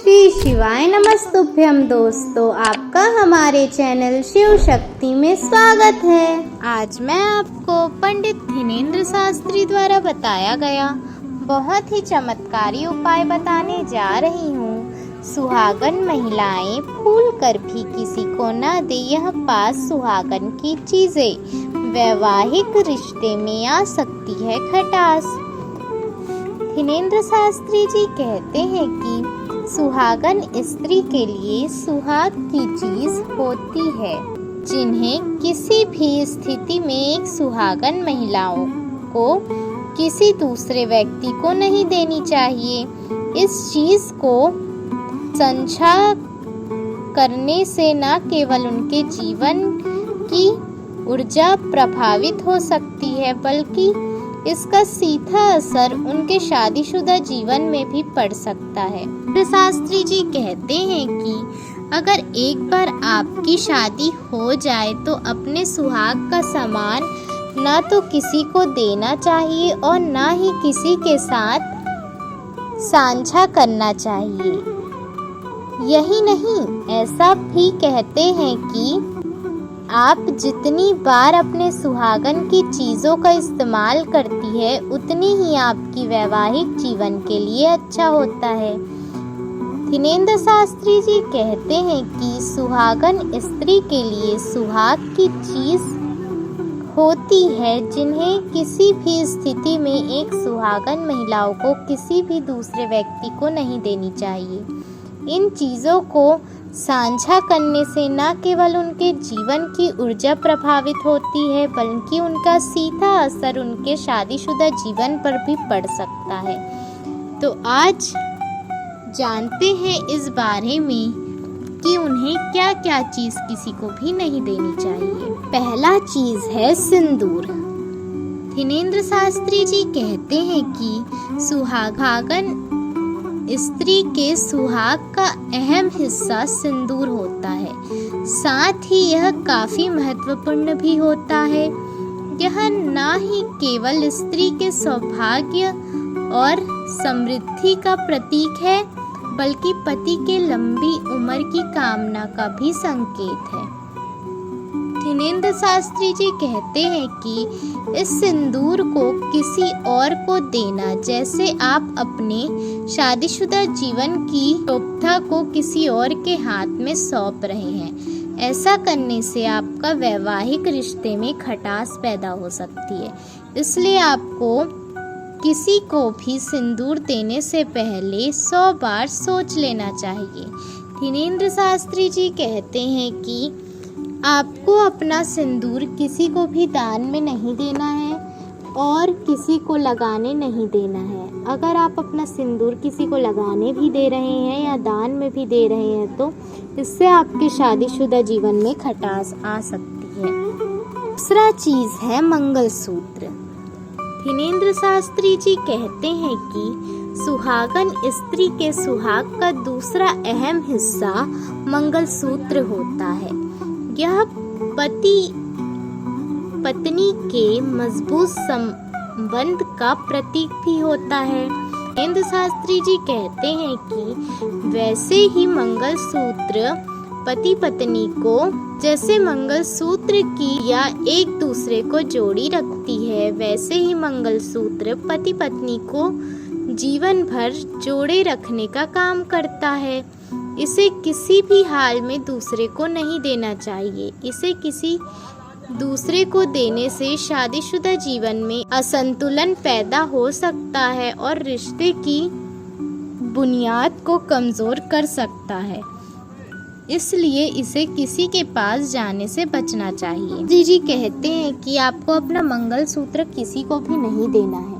श्री शिवाय नमस्तुभ्यम दोस्तों, आपका हमारे चैनल शिव शक्ति में स्वागत है। आज मैं आपको पंडित धीनेन्द्र शास्त्री द्वारा बताया गया बहुत ही चमत्कारी उपाय बताने जा रही हूँ। सुहागन महिलाएं भूल कर भी किसी को न दे यह 5 सुहागन की चीजें, वैवाहिक रिश्ते में आ सकती है खटास। धीनेन्द्र शास्त्री जी कहते हैं कि सुहागन स्त्री के लिए सुहाग की चीज होती है, जिन्हें किसी भी स्थिति में एक सुहागन महिलाओं को किसी दूसरे व्यक्ति को नहीं देनी चाहिए। इस चीज को संचा करने से न केवल उनके जीवन की ऊर्जा प्रभावित हो सकती है, बल्कि इसका सीधा असर उनके शादीशुदा जीवन में भी पड़ सकता है। शास्त्री जी कहते हैं कि अगर एक बार आपकी शादी हो जाए तो अपने सुहाग का सामान ना तो किसी को देना चाहिए और ना ही किसी के साथ साझा करना चाहिए। यही नहीं, ऐसा भी कहते हैं कि आप जितनी बार अपने सुहागन की चीज़ों का इस्तेमाल करती है उतनी ही आपकी वैवाहिक जीवन के लिए अच्छा होता है। धीनेन्द्र शास्त्री जी कहते हैं कि सुहागन स्त्री के लिए सुहाग की चीज़ होती है, जिन्हें किसी भी स्थिति में एक सुहागन महिलाओं को किसी भी दूसरे व्यक्ति को नहीं देनी चाहिए। इन चीज़ों को साझा करने से न केवल उनके जीवन की ऊर्जा प्रभावित होती है, बल्कि उनका सीधा असर उनके शादीशुदा जीवन पर भी पड़ सकता है। तो आज जानते हैं इस बारे में कि उन्हें क्या क्या चीज़ किसी को भी नहीं देनी चाहिए। पहला चीज़ है सिंदूर। धीनेन्द्र शास्त्री जी कहते हैं कि सुहागन स्त्री के सुहाग का अहम हिस्सा सिंदूर होता है, साथ ही यह काफी महत्वपूर्ण भी होता है। यह न ही केवल स्त्री के सौभाग्य और समृद्धि का प्रतीक है, बल्कि पति के लंबी उम्र की कामना का भी संकेत है। धीनेन्द्र शास्त्री जी कहते हैं कि इस सिंदूर को किसी और को देना जैसे आप अपने शादीशुदा जीवन की शोभा को किसी और के हाथ में सौंप रहे हैं। ऐसा करने से आपका वैवाहिक रिश्ते में खटास पैदा हो सकती है, इसलिए आपको किसी को भी सिंदूर देने से पहले 100 बार सोच लेना चाहिए। धीनेन्द्र शास्त्री जी कहते हैं कि आपको अपना सिंदूर किसी को भी दान में नहीं देना है और किसी को लगाने नहीं देना है। अगर आप अपना सिंदूर किसी को लगाने भी दे रहे हैं या दान में भी दे रहे हैं तो इससे आपके शादीशुदा जीवन में खटास आ सकती है। दूसरा चीज़ है मंगलसूत्र। धीनेन्द्र शास्त्री जी कहते हैं कि सुहागन स्त्री के सुहाग का दूसरा अहम हिस्सा मंगलसूत्र होता है। यह पति पत्नी के मजबूत संबंध का प्रतीक भी होता है। धीनेन्द्र शास्त्री जी कहते हैं कि वैसे ही मंगलसूत्र पति पत्नी को जैसे मंगलसूत्र की या एक दूसरे को जोड़ी रखती है, वैसे ही मंगलसूत्र पति पत्नी को जीवन भर जोड़े रखने का काम करता है। इसे किसी भी हाल में दूसरे को नहीं देना चाहिए। इसे किसी दूसरे को देने से शादीशुदा जीवन में असंतुलन पैदा हो सकता है और रिश्ते की बुनियाद को कमज़ोर कर सकता है, इसलिए इसे किसी के पास जाने से बचना चाहिए। जी कहते हैं कि आपको अपना मंगलसूत्र किसी को भी नहीं देना है।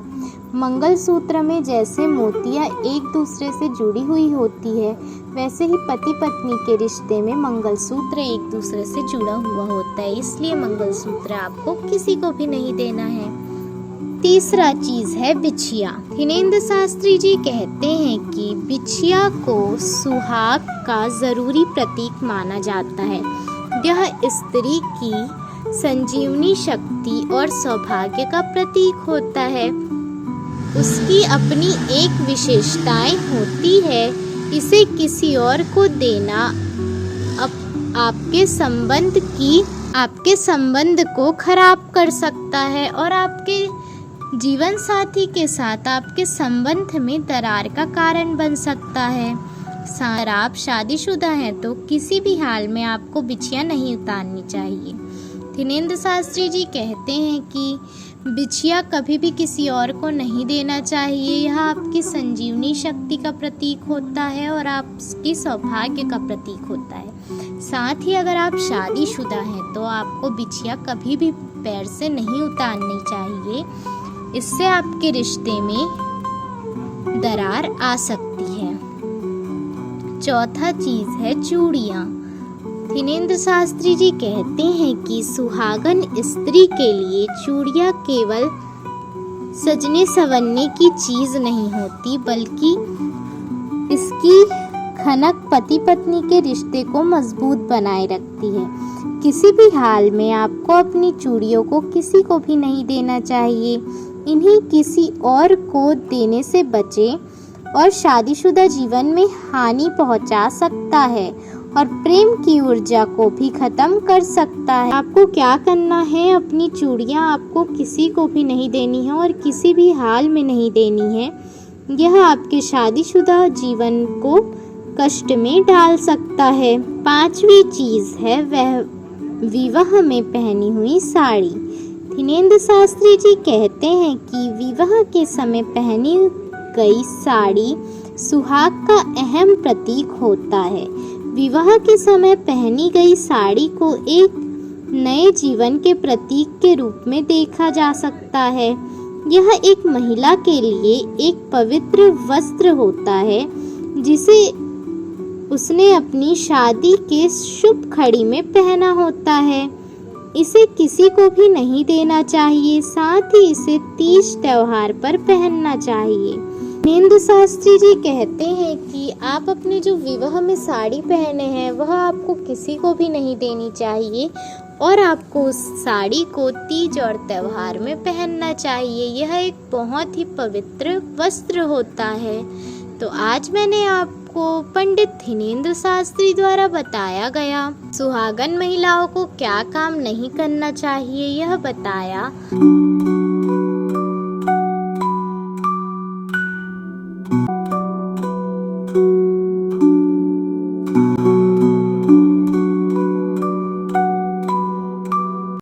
मंगलसूत्र में जैसे मोतियाँ एक दूसरे से जुड़ी हुई होती है, वैसे ही पति पत्नी के रिश्ते में मंगलसूत्र एक दूसरे से जुड़ा हुआ होता है, इसलिए मंगलसूत्र आपको किसी को भी नहीं देना है। तीसरा चीज़ है बिछिया। धीनेन्द्र शास्त्री जी कहते हैं कि बिछिया को सुहाग का ज़रूरी प्रतीक माना जाता है। यह स्त्री की संजीवनी शक्ति और सौभाग्य का प्रतीक होता है। उसकी अपनी एक विशेषताएं होती है इसे किसी और को देना आपके संबंध को खराब कर सकता है और आपके जीवन साथी के साथ आपके संबंध में दरार का कारण बन सकता है। अगर आप शादीशुदा हैं तो किसी भी हाल में आपको बिछिया नहीं उतारनी चाहिए। थिनेंद्र शास्त्री जी कहते हैं कि बिछिया कभी भी किसी और को नहीं देना चाहिए। यह आपकी संजीवनी शक्ति का प्रतीक होता है और आपकी सौभाग्य का प्रतीक होता है। साथ ही अगर आप शादीशुदा हैं तो आपको बिछिया कभी भी पैर से नहीं उतारनी चाहिए। इससे आपके रिश्ते में दरार आ सकती है। चौथा चीज है चूड़ियाँ। थिनेंद्र शास्त्री जी कहते हैं कि सुहागन स्त्री के लिए चूड़ियाँ केवल सजने संवरने की चीज नहीं होती, बल्कि इसकी खनक पति पत्नी के रिश्ते को मजबूत बनाए रखती है। किसी भी हाल में आपको अपनी चूड़ियों को किसी को भी नहीं देना चाहिए। इन्हें किसी और को देने से बचें और शादीशुदा जीवन में हानि पहुंचा सकता है और प्रेम की ऊर्जा को भी खत्म कर सकता है। आपको क्या करना है, अपनी चूड़ियाँ आपको किसी को भी नहीं देनी है और किसी भी हाल में नहीं देनी है। यह आपके शादीशुदा जीवन को कष्ट में डाल सकता है। पांचवी चीज है वह विवाह में पहनी हुई साड़ी। थिनेंद्र शास्त्री जी कहते हैं कि विवाह के समय पहनी गई साड़ी सुहाग का अहम प्रतीक होता है। विवाह के समय पहनी गई साड़ी को एक नए जीवन के प्रतीक के रूप में देखा जा सकता है। यह एक महिला के लिए एक पवित्र वस्त्र होता है जिसे उसने अपनी शादी के शुभ घड़ी में पहना होता है। इसे किसी को भी नहीं देना चाहिए। साथ ही इसे तीज त्योहार पर पहनना चाहिए। थिनेंद्र शास्त्री जी कहते हैं कि आप अपने जो विवाह में साड़ी पहने हैं वह आपको किसी को भी नहीं देनी चाहिए और आपको उस साड़ी को तीज और त्योहार में पहनना चाहिए। यह एक बहुत ही पवित्र वस्त्र होता है। तो आज मैंने आपको पंडित थिनेंद्र शास्त्री द्वारा बताया गया सुहागन महिलाओं को क्या काम नहीं करना चाहिए यह बताया।